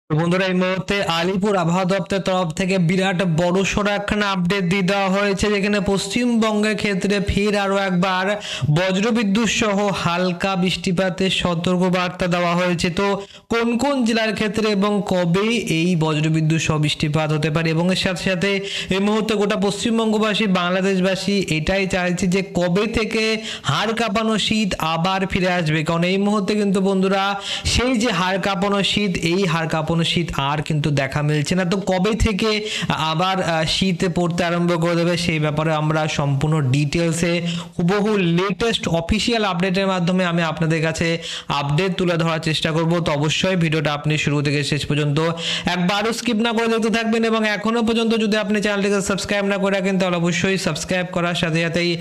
তো বন্ধুরা এই মুহূর্তে আলিপুর আবহাওয়া দপ্তরের তরফ থেকে বিরাট বড়সড় একখানা আপডেট দিয়ে দেওয়া হয়েছে, যেখানে পশ্চিমবঙ্গের ক্ষেত্রে ফের আরো একবার বজ্রবিদ্যুৎ সহ হালকা বৃষ্টিপাতের সতর্ক বার্তা দেওয়া হয়েছে। তো কোন কোন জেলার ক্ষেত্রে এবং কবে এই বজ্রবিদ্যুৎ সহ বৃষ্টিপাত হতে পারে, এবং এর সাথে সাথে এই মুহূর্তে গোটা পশ্চিমবঙ্গবাসী বাংলাদেশবাসী এটাই চাইছে যে কবে থেকে হাড় কাঁপানো শীত আবার ফিরে আসবে। কারণ এই মুহূর্তে কিন্তু বন্ধুরা সেই যে হাড় কাঁপানো শীত, এই হাড় কাঁপানো শীত আর কিন্তু দেখা মিলছে না। তো কবে থেকে আবার শীত পড়তে আরম্ভ করে দেবে সেই ব্যাপারে আমরা সম্পূর্ণ ডিটেলসে হুবহু লেটেস্ট অফিসিয়াল আপডেটের মাধ্যমে আমি আপনাদের কাছে আপডেট তুলে ধরার চেষ্টা করব। তো অবশ্যই ভিডিওটা আপনি শুরু থেকে শেষ পর্যন্ত একবারও স্কিপ না করে দেখতে থাকবেন, এবং এখনো পর্যন্ত যদি আপনি চ্যানেলটিকে সাবস্ক্রাইব না করে রাখেন তাহলে অবশ্যই সাবস্ক্রাইব করার সাথে সাথেই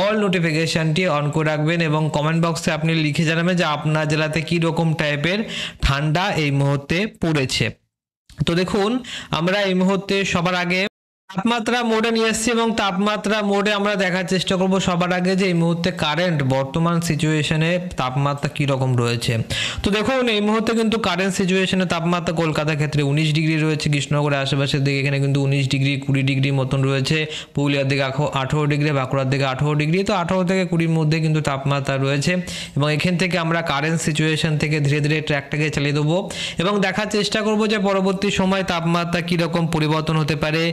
অল নোটিফিকেশনটি অন করে রাখবেন, এবং কমেন্ট বক্সে আপনি লিখে জানাবেন যে আপনার জেলাতে কি রকম টাইপের ঠান্ডা এই মুহূর্তে পড়েছে। তো দেখুন, আমরা এই মুহূর্তে সবার আগে তাপমাত্রা মোডে নিয়ে এসেছি, এবং তাপমাত্রা মোডে আমরা দেখার চেষ্টা করব সবার আগে যে এই মুহূর্তে কারেন্ট বর্তমান সিচুয়েশনে তাপমাত্রা কি রকম রয়েছে। তো দেখুন, এই মুহূর্তে কিন্তু কারেন্ট সিচুয়েশনে তাপমাত্রা কলকাতার ক্ষেত্রে 19 ডিগ্রি রয়েছে, কৃষ্ণনগরের আশেপাশের দিকে এখানে কিন্তু 19 ডিগ্রি 20 ডিগ্রি মতন রয়েছে, পুরুলিয়ার দিকে 18 ডিগ্রি, বাঁকুড়ার দিকে 18 ডিগ্রি। তো 18 থেকে 20 মধ্যে কিন্তু তাপমাত্রা রয়েছে, এবং এখান থেকে আমরা কারেন্ট সিচুয়েশন থেকে ধীরে ধীরে ট্র্যাকটাকে চালিয়ে দেবো এবং দেখার চেষ্টা করব যে পরবর্তী সময় তাপমাত্রা কীরকম পরিবর্তন হতে পারে।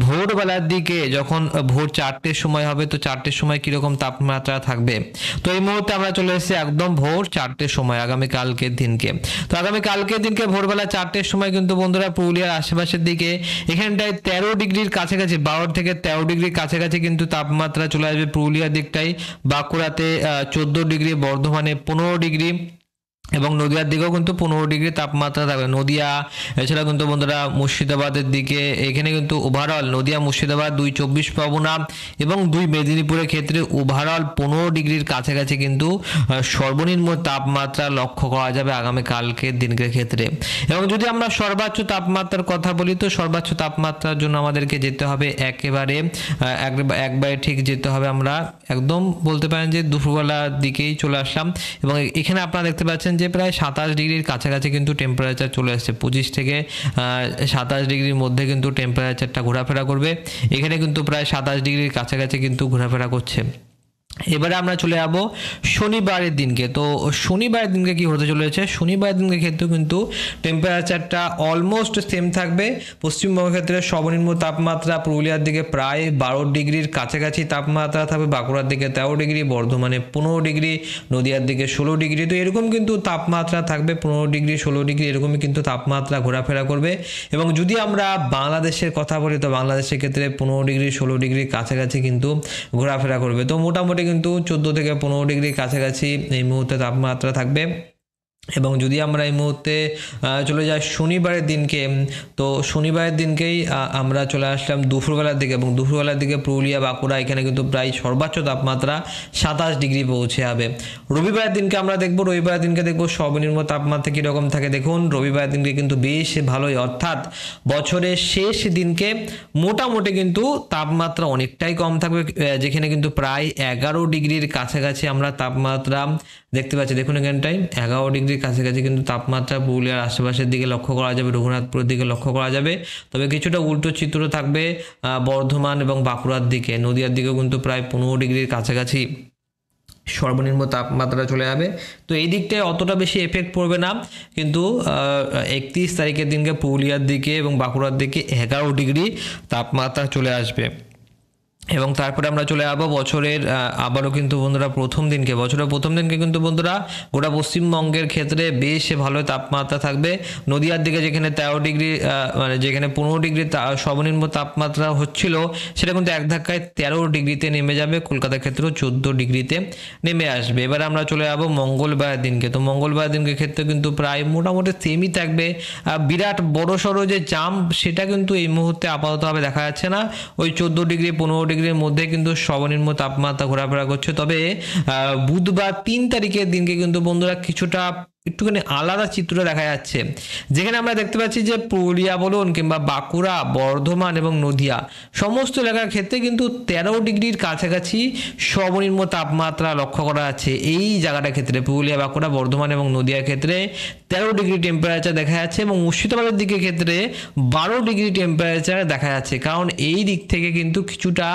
ভোরবেলার দিকে যখন ভোর 4টের সময় হবে, তো 4টের সময় কিরকম তাপমাত্রা থাকবে। তো এই মুহূর্তে আমরা চলে এসেছি একদম ভোর 4টের সময় আগামীকালকের দিনকে। তো আগামীকালকের দিনকে ভোরবেলা 4টের সময় কিন্তু বন্ধুরা পুরুলিয়ার আশেপাশের দিকে এখানটায় 13 ডিগ্রির কাছাকাছি, 12 থেকে 13 ডিগ্রির কাছাকাছি কিন্তু তাপমাত্রা চলে আসবে পুরুলিয়ার দিকটাই। বাঁকুড়াতে 14 ডিগ্রি, বর্ধমানে 15 ডিগ্রি, এবং নদিয়ার দিকেও কিন্তু 15 ডিগ্রি তাপমাত্রা থাকবে। নদিয়া এছাড়া কিন্তু বন্ধুরা মুর্শিদাবাদের দিকে এখানে কিন্তু ওভারঅল নদিয়া মুর্শিদাবাদ 2 24 পরগনা এবং 2 মেদিনীপুরের ক্ষেত্রে ওভারঅল 15 ডিগ্রির কাছাকাছি কিন্তু সর্বনিম্ন তাপমাত্রা লক্ষ্য করা যাবে আগামীকালকের দিনকের ক্ষেত্রে। এবং যদি আমরা সর্বোচ্চ তাপমাত্রার কথা বলি, তো সর্বোচ্চ তাপমাত্রার জন্য আমাদেরকে যেতে হবে একেবারে একবারে ঠিক যেতে হবে, আমরা একদম বলতে পারেন যে দুপুরবেলার দিকেই চলে আসলাম, এবং এখানে আপনারা দেখতে পাচ্ছেন যে প্রায় 27 ডিগ্রির কাছাকাছি কিন্তু টেম্পারেচার চলে আসছে। 25 থেকে 27 ডিগ্রির মধ্যে কিন্তু টেম্পারেচারটা ঘোরাফেরা করবে। এখানে কিন্তু প্রায় 27 ডিগ্রির কাছাকাছি কিন্তু ঘোরাফেরা করছে। এবারে আমরা চলে যাব শনিবারের দিনকে। তো শনিবারের দিনকে কি হতে চলেছে, শনিবারের দিনকে ক্ষেত্রে কিন্তু টেম্পারেচারটা অলমোস্ট সেম থাকবে। পশ্চিমবঙ্গের ক্ষেত্রে সর্বনিম্ন তাপমাত্রা পুরুলিয়ার দিকে প্রায় 12 ডিগ্রির কাছাকাছি তাপমাত্রা থাকবে, বাঁকুড়ার দিকে 13 ডিগ্রি, বর্ধমানে 15 ডিগ্রি, নদিয়ার দিকে 16 ডিগ্রি। তো এরকম কিন্তু তাপমাত্রা থাকবে, 15 ডিগ্রি 16 ডিগ্রি এরকমই কিন্তু তাপমাত্রা ঘোরাফেরা করবে। এবং যদি আমরা বাংলাদেশের কথা বলি, তো বাংলাদেশের ক্ষেত্রে 15 ডিগ্রি 16 ডিগ্রির কাছাকাছি কিন্তু ঘোরাফেরা করবে। তো মোটামুটি কিন্তু 14 থেকে 15 ডিগ্রির কাছাকাছি এই মুহূর্তে তাপমাত্রা থাকবে। এবং যদি আমরা এই মুহূর্তে চলে যাই শনিবারের দিনকে, তো শনিবারের দিনকেই আমরা চলে আসলাম দুপুরবেলার দিকে, এবং দুপুরবেলার দিকে পুরুলিয়া বাঁকুড়া এখানে কিন্তু প্রায় সর্বোচ্চ তাপমাত্রা 27 ডিগ্রি পৌঁছে যাবে। রবিবারের দিনকে আমরা দেখব, রবিবারের দিনকে দেখব সর্বনিম্ন তাপমাত্রা কীরকম থাকে। দেখুন, রবিবারের দিনকে কিন্তু বেশ ভালোই, অর্থাৎ বছরের শেষ দিনকে মোটামুটি কিন্তু তাপমাত্রা অনেকটাই কম থাকবে, যেখানে কিন্তু প্রায় 11 ডিগ্রির কাছাকাছি আমরা তাপমাত্রা দেখতে পাচ্ছি। দেখুন এখানটায় 11 ডিগ্রির কাছাকাছি কিন্তু তাপমাত্রা পুরুলিয়ার আশেপাশের দিকে লক্ষ্য করা যাবে, রঘুনাথপুরের দিকে লক্ষ্য করা যাবে। তবে কিছুটা উল্টো চিত্র থাকবে বর্ধমান এবং বাঁকুড়ার দিকে, নদিয়ার দিকেও কিন্তু প্রায় 15 ডিগ্রির কাছাকাছি সর্বনিম্ন তাপমাত্রা চলে যাবে। তো এই দিকটায় অতটা বেশি এফেক্ট পড়বে না, কিন্তু 31 তারিখের দিনকে পুরুলিয়ার দিকে এবং বাঁকুড়ার দিকে 11 ডিগ্রি তাপমাত্রা চলে আসবে। এবং তারপরে আমরা চলে যাবো বছরের আবারও কিন্তু বন্ধুরা বছরের প্রথম দিনকে কিন্তু বন্ধুরা গোটা পশ্চিমবঙ্গের ক্ষেত্রে বেশ ভালো তাপমাত্রা থাকবে। নদিয়ার দিকে যেখানে 13 ডিগ্রি মানে যেখানে 15 ডিগ্রি সর্বনিম্ন তাপমাত্রা হচ্ছিল, সেটা কিন্তু এক ধাক্কায় 13 ডিগ্রিতে নেমে যাবে। কলকাতার ক্ষেত্রেও 14 ডিগ্রিতে নেমে আসবে। এবার আমরা চলে যাবো মঙ্গলবার দিনকে। তো মঙ্গলবার দিনকে ক্ষেত্রে কিন্তু প্রায় মোটামুটি সেমই থাকবে। বিরাট বড় সড়ো যে জাম্প সেটা কিন্তু এই মুহূর্তে আপাততভাবে দেখা যাচ্ছে না। ওই 14 ডিগ্রি 15 ডিগ্রির মধ্যে কিন্তু সর্বনিম্ন তাপমাত্রা ঘোরাফেরা করছে। তবে বুধবার 3 তারিখের দিনকে কিন্তু বন্ধুরা কিছুটা একটুখানি আলাদা চিত্র দেখা যাচ্ছে, যেখানে আমরা দেখতে পাচ্ছি যে পুরুলিয়া বলুন কিংবা বাঁকুড়া, বর্ধমান এবং নদিয়া সমস্ত এলাকার ক্ষেত্রে কিন্তু 13 ডিগ্রির কাছাকাছি সর্বনিম্ন তাপমাত্রা লক্ষ্য করা যাচ্ছে। এই জায়গাটার ক্ষেত্রে পুরুলিয়া, বাঁকুড়া, বর্ধমান এবং নদিয়ার ক্ষেত্রে 13 ডিগ্রি টেম্পারেচার দেখা যাচ্ছে এবং মুর্শিদাবাদের দিকের ক্ষেত্রে 12 ডিগ্রি টেম্পারেচার দেখা যাচ্ছে। কারণ এই দিক থেকে কিন্তু কিছুটা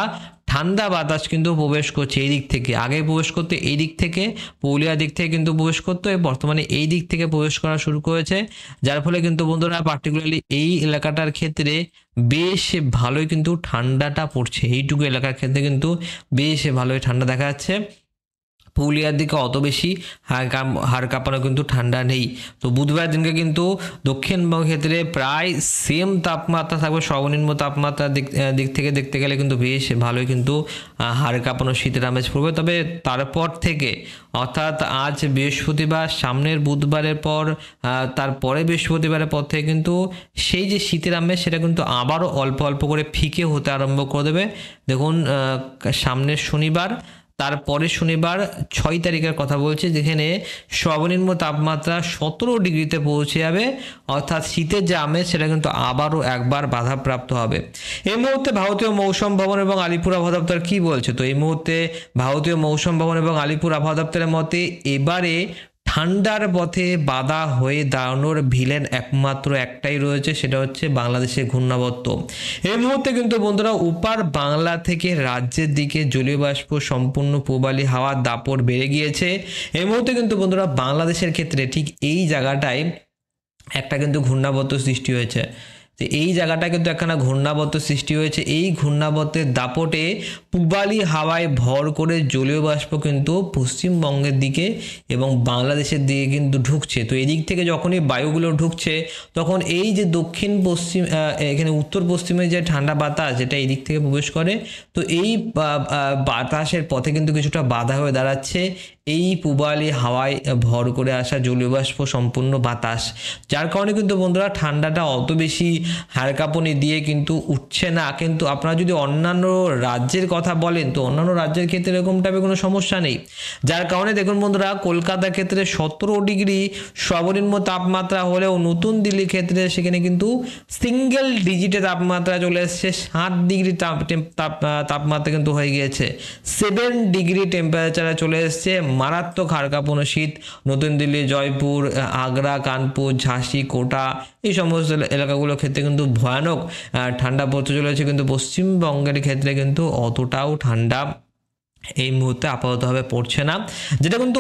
ঠান্ডা বাতাস কিন্তু প্রবেশ করছে এই দিক থেকে, আগে প্রবেশ করতে এই দিক থেকে, পুরুলিয়ার দিক থেকে কিন্তু প্রবেশ করতে, বর্তমানে এই দিক থেকে প্রবেশ করা শুরু করেছে, যার ফলে কিন্তু বন্ধুরা পার্টিকুলারলি এই এলাকাটার ক্ষেত্রে বেশ ভালোই কিন্তু ঠান্ডাটা পড়ছে। এইটুকু এলাকার ক্ষেত্রে কিন্তু বেশ ভালোই ঠান্ডা দেখা যাচ্ছে। পুরুলিয়ার দিকে অত বেশি হাড় কাঁপানো কিন্তু ঠান্ডা নেই। তো বুধবার দিনকে কিন্তু দক্ষিণবঙ্গের ক্ষেত্রে প্রায় সেম তাপমাত্রা থাকবে, সর্বনিম্ন তাপমাত্রার দিক থেকে দেখতে গেলে কিন্তু বেশ ভালোই কিন্তু হাড় কাঁপানো শীতের আমেজ পড়বে। তবে তারপর থেকে অর্থাৎ আজ বৃহস্পতিবার, সামনের বুধবারের পর তারপরে বৃহস্পতিবারের পর থেকে কিন্তু সেই যে শীতের আমেজ সেটা কিন্তু আবারও অল্প অল্প করে ফিকে হতে আরম্ভ করে দেবে। দেখুন সামনের শনিবার, তারপরে শনিবার 6 তারিখের কথা বলছি, যেখানে সর্বনিম্ন তাপমাত্রা 17 ডিগ্রিতে পৌঁছে যাবে, অর্থাৎ শীতের যে আমেজ সেটা কিন্তু আবারও একবার বাধাপ্রাপ্ত হবে। এই মুহূর্তে ভারতীয় মৌসুম ভবন এবং আলিপুর আবহাওয়া দপ্তর কি বলছে? তো এই মুহূর্তে ভারতীয় মৌসুম ভবন এবং আলিপুর আবহাওয়া দপ্তরের মতে এবারে ঠান্ডার পথে বাধা হয়ে দাঁড়ানোর ভিলেন একমাত্র একটাই রয়েছে, সেটা হচ্ছে বাংলাদেশের ঘূর্ণাবর্ত। এই মুহূর্তে কিন্তু বন্ধুরা উপার বাংলা থেকে রাজ্যের দিকে জলীয় বাষ্প সম্পূর্ণ পূবালি হাওয়ার দাপট বেড়ে গিয়েছে। এই মুহূর্তে কিন্তু বন্ধুরা বাংলাদেশের ক্ষেত্রে ঠিক এই জায়গাটায় একটা কিন্তু ঘূর্ণাবর্ত সৃষ্টি হয়েছে। তো এই জায়গাটা কিন্তু একখানা ঘূর্ণাবর্ত সৃষ্টি হয়েছে। এই ঘূর্ণাবর্তের দাপটে পূবালি হাওয়ায় ভর করে জলীয় বাষ্প কিন্তু পশ্চিমবঙ্গের দিকে এবং বাংলাদেশের দিকে কিন্তু ঢুকছে। তো এদিক থেকে যখনই বায়ুগুলো ঢুকছে তখন এই যে দক্ষিণ পশ্চিম এখানে উত্তর পশ্চিমে যে ঠান্ডা বাতাস যেটা এই দিক থেকে প্রবেশ করে, তো এই বাতাসের পথে কিন্তু কিছুটা বাধা হয়ে দাঁড়াচ্ছে এই পূবালি হাওয়ায় ভর করে আসা জলীয় বাষ্প সম্পূর্ণ বাতাস, যার কারণে কিন্তু বন্ধুরা ঠান্ডাটা অত বেশি হাড় কাঁপুনি দিয়ে কিন্তু উঠছে না। কিন্তু আপনারা যদি অন্যান্য রাজ্যের কথা বলেন তো অন্যান্য রাজ্যের ক্ষেত্রে এরকম টাইপের কোনো সমস্যা নেই, যার কারণে দেখুন বন্ধুরা কলকাতার ক্ষেত্রে 17 ডিগ্রি সর্বনিম্ন তাপমাত্রা হলেও নতুন দিল্লির ক্ষেত্রে সেখানে কিন্তু সিঙ্গেল ডিজিটে তাপমাত্রা চলে এসছে, 7 ডিগ্রি তাপমাত্রা কিন্তু হয়ে গিয়েছে, 7 ডিগ্রি টেম্পারেচারে চলে এসছে। মারাত্মক হাড় কাঁপানো শীত নতুন দিল্লি, জয়পুর, আগ্রা, কানপুর, ঝাঁসি, কোটা এই সমস্ত এলাকাগুলোর ক্ষেত্রে কিন্তু ভয়ানক ঠান্ডা পড়তে চলেছে। কিন্তু পশ্চিমবঙ্গের ক্ষেত্রে কিন্তু অতটাও ঠান্ডা এই মুহূর্তে আপাততভাবে পড়ছে না, যেটা কিন্তু